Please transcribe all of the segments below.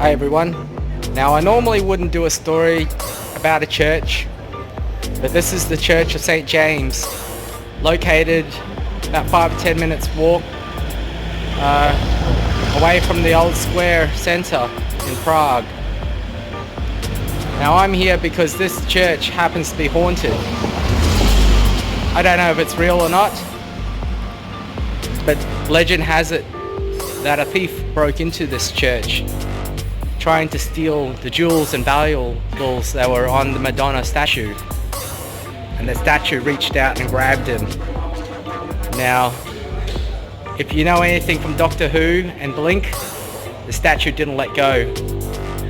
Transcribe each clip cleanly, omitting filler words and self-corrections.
Hi everyone. Now I normally wouldn't do a story about a church, but this is the Church of St. James, located about 5 to 10 minutes walk away from the old square centre in Prague. Now I'm here because this church happens to be haunted. I don't know if it's real or not, but legend has it that a thief broke into this church trying to steal the jewels and valuables that were on the Madonna statue, and the statue reached out and grabbed him. Now, if you know anything from Doctor Who and Blink, the statue didn't let go,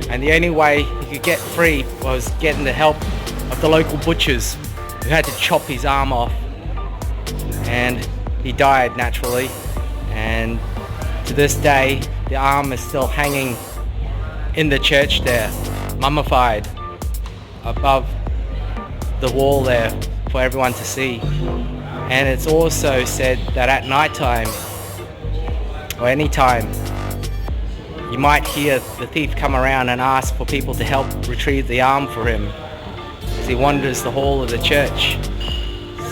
and the only way he could get free was getting the help of the local butchers, who had to chop his arm off, and he died naturally. And to this day the arm is still hanging in the church there, mummified above the wall there for everyone to see. And it's also said that at night time, or any time, you might hear the thief come around and ask for people to help retrieve the arm for him as he wanders the hall of the church.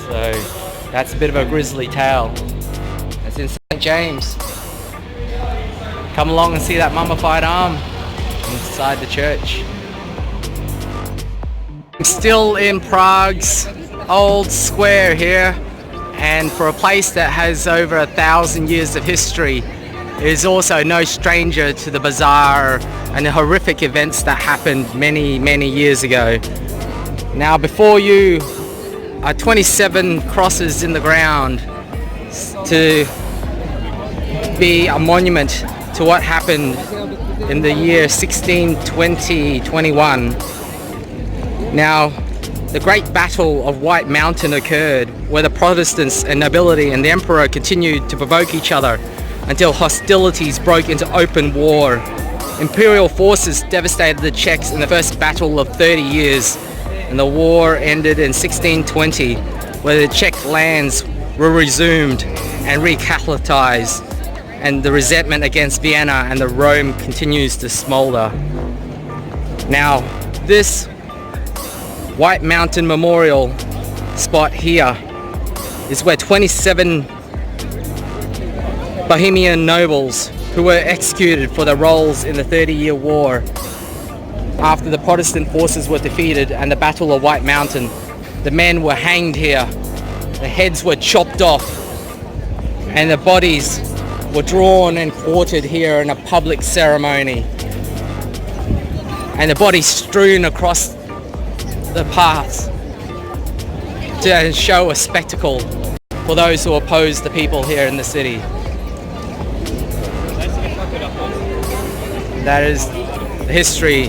So that's a bit of a grisly tale. That's in St. James. Come along and see that mummified arm inside the church. I'm still in Prague's old square here, and for a place that has over 1,000 years of history, it is also no stranger to the bizarre and the horrific events that happened many years ago. Now before you are 27 crosses in the ground to be a monument to what happened in the year 1620-21. Now, the Great Battle of White Mountain occurred, where the Protestants and nobility and the Emperor continued to provoke each other until hostilities broke into open war. Imperial forces devastated the Czechs in the first battle of 30 years, and the war ended in 1620, where the Czech lands were resumed and recapitalized, and the resentment against Vienna and the Rome continues to smolder. Now, this White Mountain Memorial spot here is where 27 Bohemian nobles who were executed for their roles in the 30-year war after the Protestant forces were defeated and the Battle of White Mountain. The men were hanged here, the heads were chopped off, and the bodies were drawn and quartered here in a public ceremony, and the bodies strewn across the paths to show a spectacle for those who oppose the people here in the city. That is the history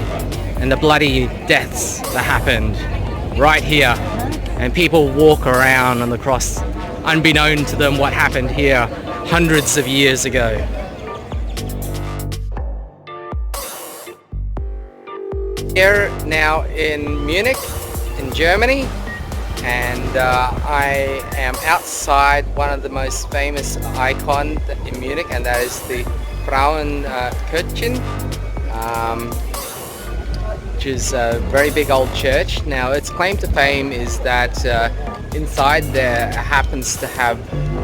and the bloody deaths that happened right here, and people walk around on the cross unbeknown to them what happened here hundreds of years ago. Here now in Munich, in Germany, and I am outside one of the most famous icons in Munich, and that is the Frauenkirche, which is a very big old church. Now its claim to fame is that inside there happens to have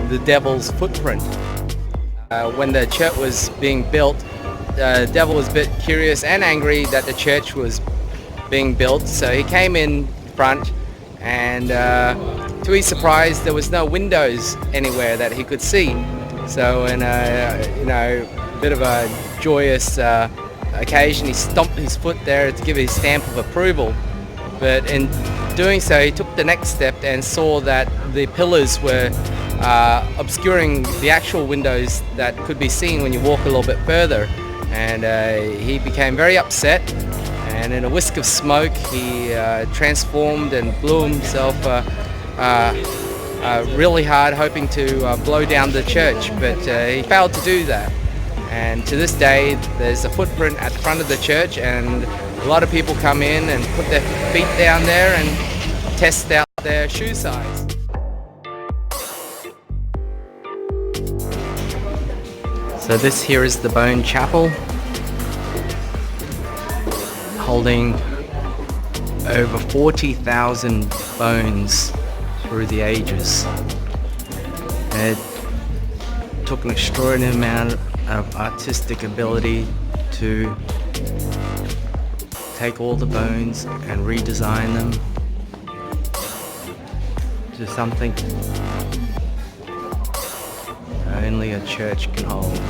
the devil's footprint. When the church was being built, the devil was a bit curious and angry that the church was being built, so he came in front, and to his surprise there was no windows anywhere that he could see. So in a bit of a joyous occasion, he stomped his foot there to give his stamp of approval. But in doing so, he took the next step and saw that the pillars were obscuring the actual windows that could be seen when you walk a little bit further, and he became very upset, and in a whisk of smoke he transformed and blew himself really hard, hoping to blow down the church, but he failed to do that. And to this day there's a footprint at the front of the church, and a lot of people come in and put their feet down there and test out their shoe size. So this here is the Bone Chapel. holding over 40,000 bones through the ages. And it took an extraordinary amount of artistic ability to take all the bones and redesign them to something only a church can hold.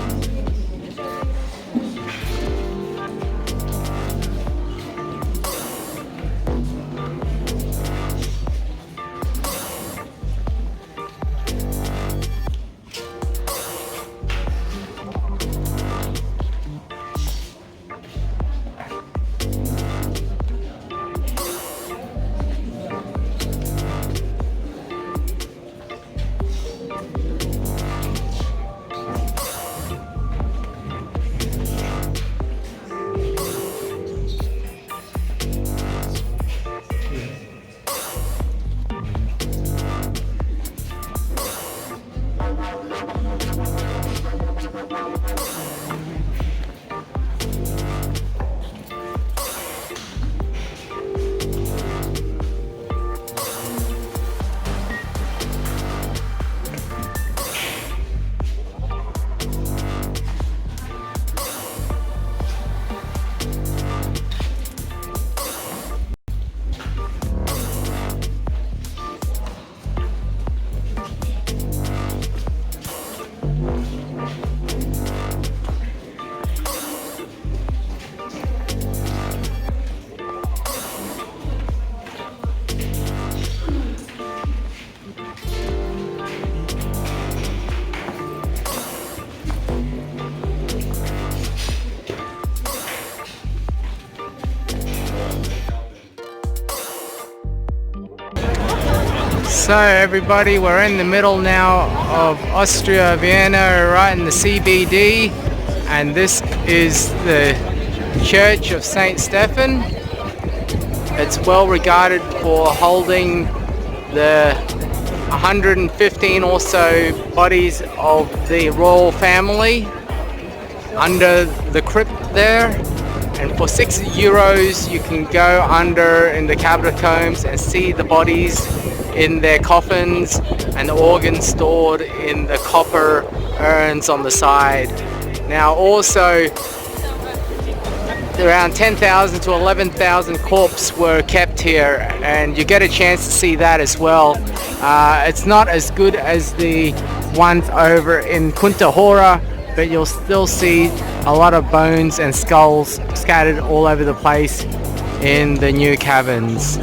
So everybody, we're in the middle now of Austria, Vienna, right in the CBD, and this is the Church of Saint Stephen. It's well regarded for holding the 115 or so bodies of the royal family under the crypt there. And for €6 you can go under in the catacombs and see the bodies in their coffins and the organs stored in the copper urns on the side. Now also around 10,000 to 11,000 corpses were kept here, and you get a chance to see that as well. It's not as good as the ones over in Kutna Hora, but you'll still see a lot of bones and skulls scattered all over the place in the new caverns.